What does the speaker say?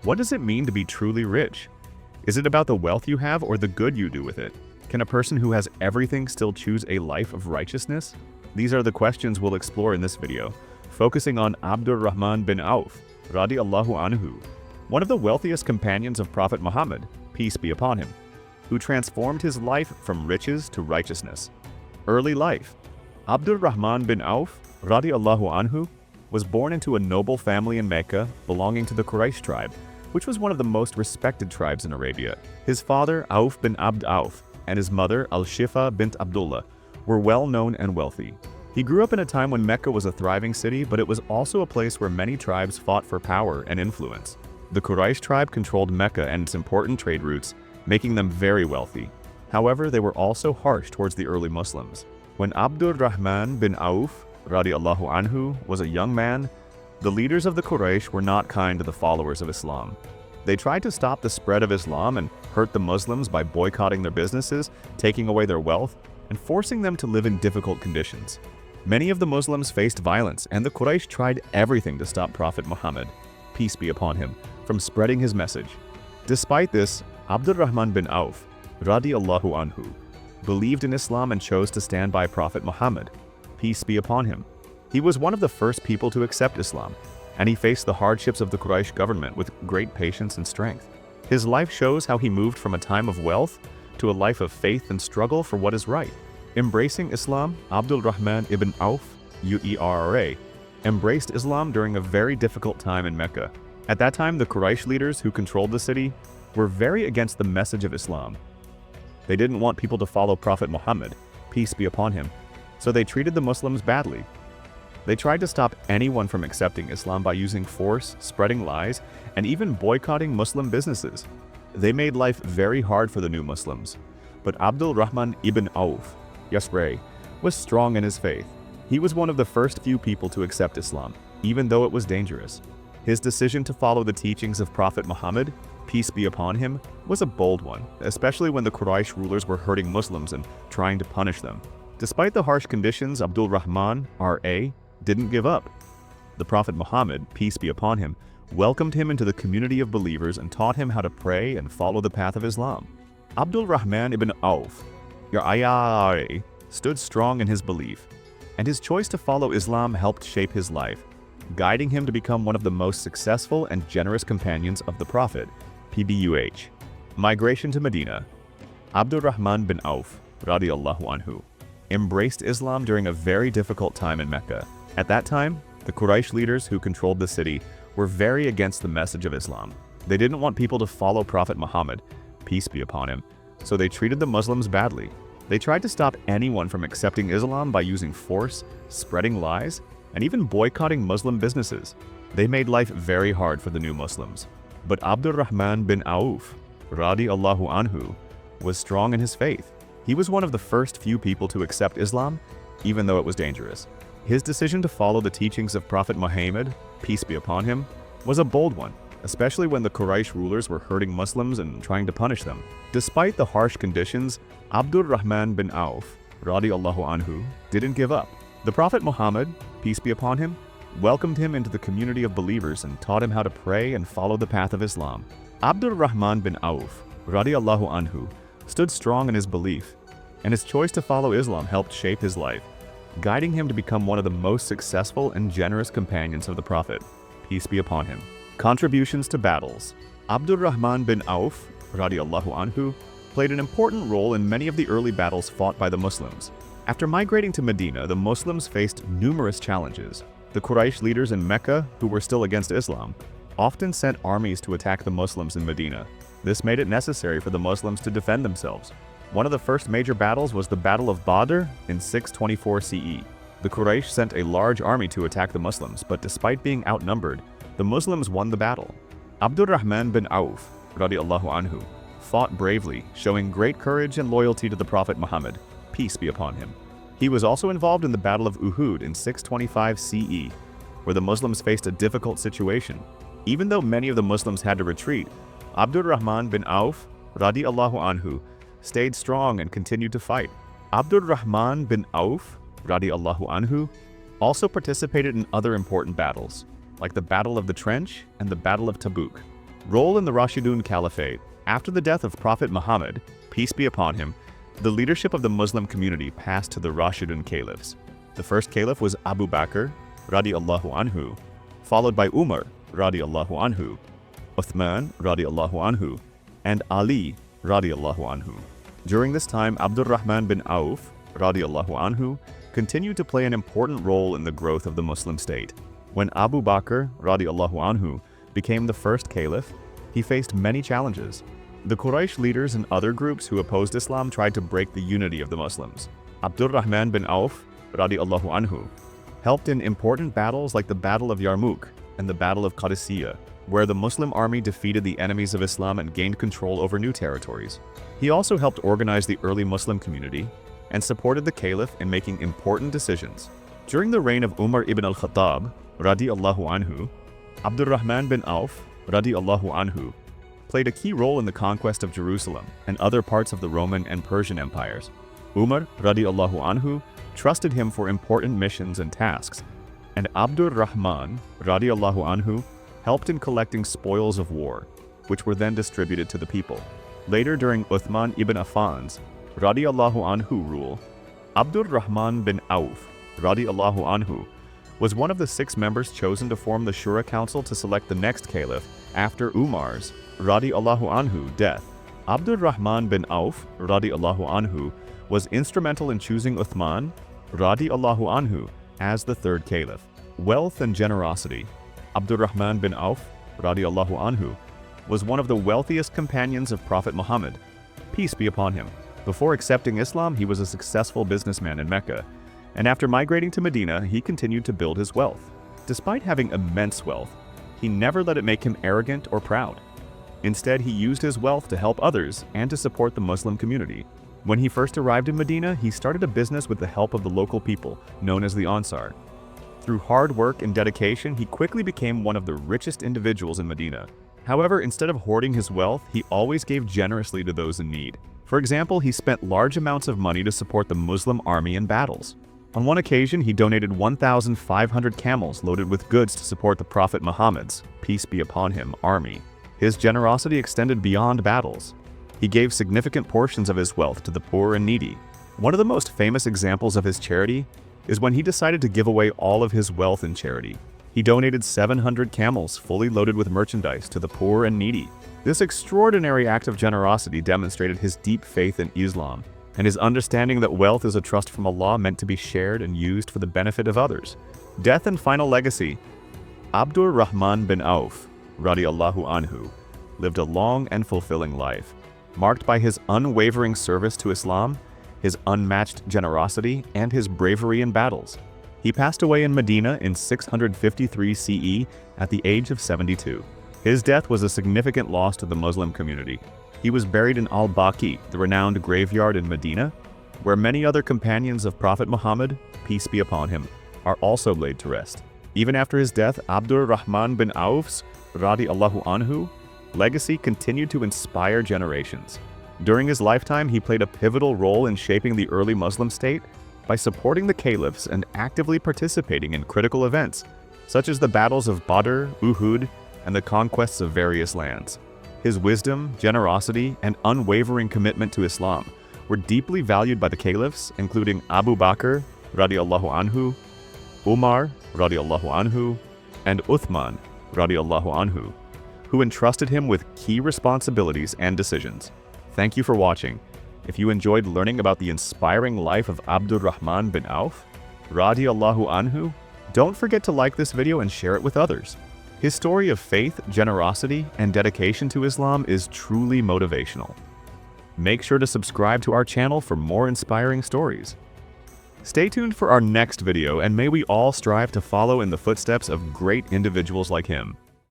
What does it mean to be truly rich? Is it about the wealth you have or the good you do with it? Can a person who has everything still choose a life of righteousness? These are the questions we'll explore in this video, focusing on Abdur-Rahman bin Auf, Radi Allahu Anhu, one of the wealthiest companions of Prophet Muhammad, peace be upon him, who transformed his life from riches to righteousness. Early life. Abdur-Rahman bin Auf, Radi Allahu Anhu, was born into a noble family in Mecca belonging to the Quraysh tribe, which was one of the most respected tribes in Arabia. His father, Auf bin Abd Auf, and his mother, Al-Shifa bint Abdullah, were well known and wealthy. He grew up in a time when Mecca was a thriving city, but it was also a place where many tribes fought for power and influence. The Quraysh tribe controlled Mecca and its important trade routes, making them very wealthy. However, they were also harsh towards the early Muslims. When Abdur-Rahman bin Auf, Radi Allahu Anhu, was a young man, the leaders of the Quraysh were not kind to the followers of Islam. They tried to stop the spread of Islam and hurt the Muslims by boycotting their businesses, taking away their wealth, and forcing them to live in difficult conditions. Many of the Muslims faced violence, and the Quraysh tried everything to stop Prophet Muhammad, peace be upon him, from spreading his message. Despite this, Abdur-Rahman bin Auf, Radi Allahu Anhu, believed in Islam and chose to stand by Prophet Muhammad, peace be upon him. He was one of the first people to accept Islam, and he faced the hardships of the Quraysh government with great patience and strength. His life shows how he moved from a time of wealth to a life of faith and struggle for what is right. Embracing Islam, Abdur-Rahman ibn Auf, UERA, embraced Islam during a very difficult time in Mecca. At that time, the Quraysh leaders who controlled the city were very against the message of Islam. They didn't want people to follow Prophet Muhammad, peace be upon him, so they treated the Muslims badly. They tried to stop anyone from accepting Islam by using force, spreading lies, and even boycotting Muslim businesses. They made life very hard for the new Muslims. But Abdur-Rahman ibn Auf, Yasray, was strong in his faith. He was one of the first few people to accept Islam, even though it was dangerous. His decision to follow the teachings of Prophet Muhammad, peace be upon him, was a bold one, especially when the Quraysh rulers were hurting Muslims and trying to punish them. Despite the harsh conditions, Abdur-Rahman, R.A., didn't give up. The Prophet Muhammad, peace be upon him, welcomed him into the community of believers and taught him how to pray and follow the path of Islam. Abdur-Rahman ibn Auf, Ya'ayari, stood strong in his belief, and his choice to follow Islam helped shape his life, guiding him to become one of the most successful and generous companions of the Prophet, PBUH. Migration to Medina. Abdur-Rahman bin Auf, Radi Allahu Anhu, embraced Islam during a very difficult time in Mecca. At that time, the Quraysh leaders who controlled the city were very against the message of Islam. They didn't want people to follow Prophet Muhammad, peace be upon him, so they treated the Muslims badly. They tried to stop anyone from accepting Islam by using force, spreading lies, and even boycotting Muslim businesses. They made life very hard for the new Muslims. But Abdur-Rahman bin Auf, Radi Allahu Anhu, was strong in his faith. He was one of the first few people to accept Islam, even though it was dangerous. His decision to follow the teachings of Prophet Muhammad, peace be upon him, was a bold one, especially when the Quraysh rulers were hurting Muslims and trying to punish them. Despite the harsh conditions, Abdur-Rahman bin Auf, Radi Allahu Anhu, didn't give up. The Prophet Muhammad, peace be upon him, welcomed him into the community of believers and taught him how to pray and follow the path of Islam. Abdur-Rahman bin Auf, Radi Allahu Anhu, stood strong in his belief, and his choice to follow Islam helped shape his life, guiding him to become one of the most successful and generous companions of the Prophet, peace be upon him. Contributions to battles. Abdur-Rahman bin Auf, Radi Allahu Anhu, played an important role in many of the early battles fought by the Muslims. After migrating to Medina, the Muslims faced numerous challenges. The Quraysh leaders in Mecca, who were still against Islam, often sent armies to attack the Muslims in Medina. This made it necessary for the Muslims to defend themselves. One of the first major battles was the Battle of Badr in 624 CE. The Quraysh sent a large army to attack the Muslims, but despite being outnumbered, the Muslims won the battle. Abdur-Rahman bin Auf, Radi Allahu Anhu, fought bravely, showing great courage and loyalty to the Prophet Muhammad, peace be upon him. He was also involved in the Battle of Uhud in 625 CE, where the Muslims faced a difficult situation. Even though many of the Muslims had to retreat, Abdur-Rahman bin Auf, Radi Allahu Anhu, stayed strong and continued to fight. Abdur-Rahman bin Auf, Radi Allahu Anhu, also participated in other important battles, like the Battle of the Trench and the Battle of Tabuk. Role in the Rashidun Caliphate. After the death of Prophet Muhammad, peace be upon him, the leadership of the Muslim community passed to the Rashidun Caliphs. The first caliph was Abu Bakr, Radi Allahu Anhu, followed by Umar, Radi Allahu Anhu, Uthman, Radi Allahu Anhu, and Ali, Radi Allahu Anhu. During this time, Abdur-Rahman bin Auf, Radi Allahu Anhu, continued to play an important role in the growth of the Muslim state. When Abu Bakr, Radi Allahu Anhu, became the first caliph, he faced many challenges. The Quraysh leaders and other groups who opposed Islam tried to break the unity of the Muslims. Abdur-Rahman bin Auf, Radi Allahu Anhu, helped in important battles like the Battle of Yarmouk and the Battle of Qadisiyah, where the Muslim army defeated the enemies of Islam and gained control over new territories. He also helped organize the early Muslim community and supported the caliph in making important decisions. During the reign of Umar ibn al-Khattab, Radi Allahu Anhu, Abdur-Rahman bin Auf, Radi Allahu Anhu, played a key role in the conquest of Jerusalem and other parts of the Roman and Persian empires. Umar, Radi Allahu Anhu, trusted him for important missions and tasks, and Abdur-Rahman, Radi Allahu Anhu, helped in collecting spoils of war, which were then distributed to the people. Later, during Uthman ibn Affan's Radi Allahu Anhu rule, Abdur-Rahman bin Auf, Radi Allahu Anhu, was one of the 6 members chosen to form the Shura Council to select the next caliph after Umar's, Radi Allahu Anhu, death. Abdur-Rahman bin Auf, Radi Allahu Anhu, was instrumental in choosing Uthman, Radi Allahu Anhu, as the third caliph. Wealth and generosity. Abdur-Rahman bin Auf, Radi Allahu Anhu, was one of the wealthiest companions of Prophet Muhammad, peace be upon him. Before accepting Islam, he was a successful businessman in Mecca, and after migrating to Medina, he continued to build his wealth. Despite having immense wealth, he never let it make him arrogant or proud. Instead, he used his wealth to help others and to support the Muslim community. When he first arrived in Medina, he started a business with the help of the local people, known as the Ansar. Through hard work and dedication, he quickly became one of the richest individuals in Medina. However, instead of hoarding his wealth, he always gave generously to those in need. For example, he spent large amounts of money to support the Muslim army in battles. On one occasion, he donated 1,500 camels loaded with goods to support the Prophet Muhammad's, peace be upon him, army. His generosity extended beyond battles. He gave significant portions of his wealth to the poor and needy. One of the most famous examples of his charity is when he decided to give away all of his wealth in charity. He donated 700 camels fully loaded with merchandise to the poor and needy. This extraordinary act of generosity demonstrated his deep faith in Islam and his understanding that wealth is a trust from Allah meant to be shared and used for the benefit of others. Death and final legacy. Abdur-Rahman bin Auf, Radi Allahu Anhu, lived a long and fulfilling life, marked by his unwavering service to Islam, his unmatched generosity, and his bravery in battles. He passed away in Medina in 653 CE at the age of 72. His death was a significant loss to the Muslim community. He was buried in Al-Baqi, the renowned graveyard in Medina, where many other companions of Prophet Muhammad, peace be upon him, are also laid to rest. Even after his death, Abdur-Rahman bin Auf's, Radi Allahu Anhu, legacy continued to inspire generations. During his lifetime, he played a pivotal role in shaping the early Muslim state by supporting the caliphs and actively participating in critical events, such as the battles of Badr, Uhud, and the conquests of various lands. His wisdom, generosity, and unwavering commitment to Islam were deeply valued by the caliphs, including Abu Bakr, Radi Allahu Anhu, Umar, Radi Allahu Anhu, and Uthman, Radi Allahu Anhu, who entrusted him with key responsibilities and decisions. Thank you for watching. If you enjoyed learning about the inspiring life of Abdur-Rahman bin Auf, Radi Allahu Anhu, don't forget to like this video and share it with others. His story of faith, generosity, and dedication to Islam is truly motivational. Make sure to subscribe to our channel for more inspiring stories. Stay tuned for our next video, and may we all strive to follow in the footsteps of great individuals like him.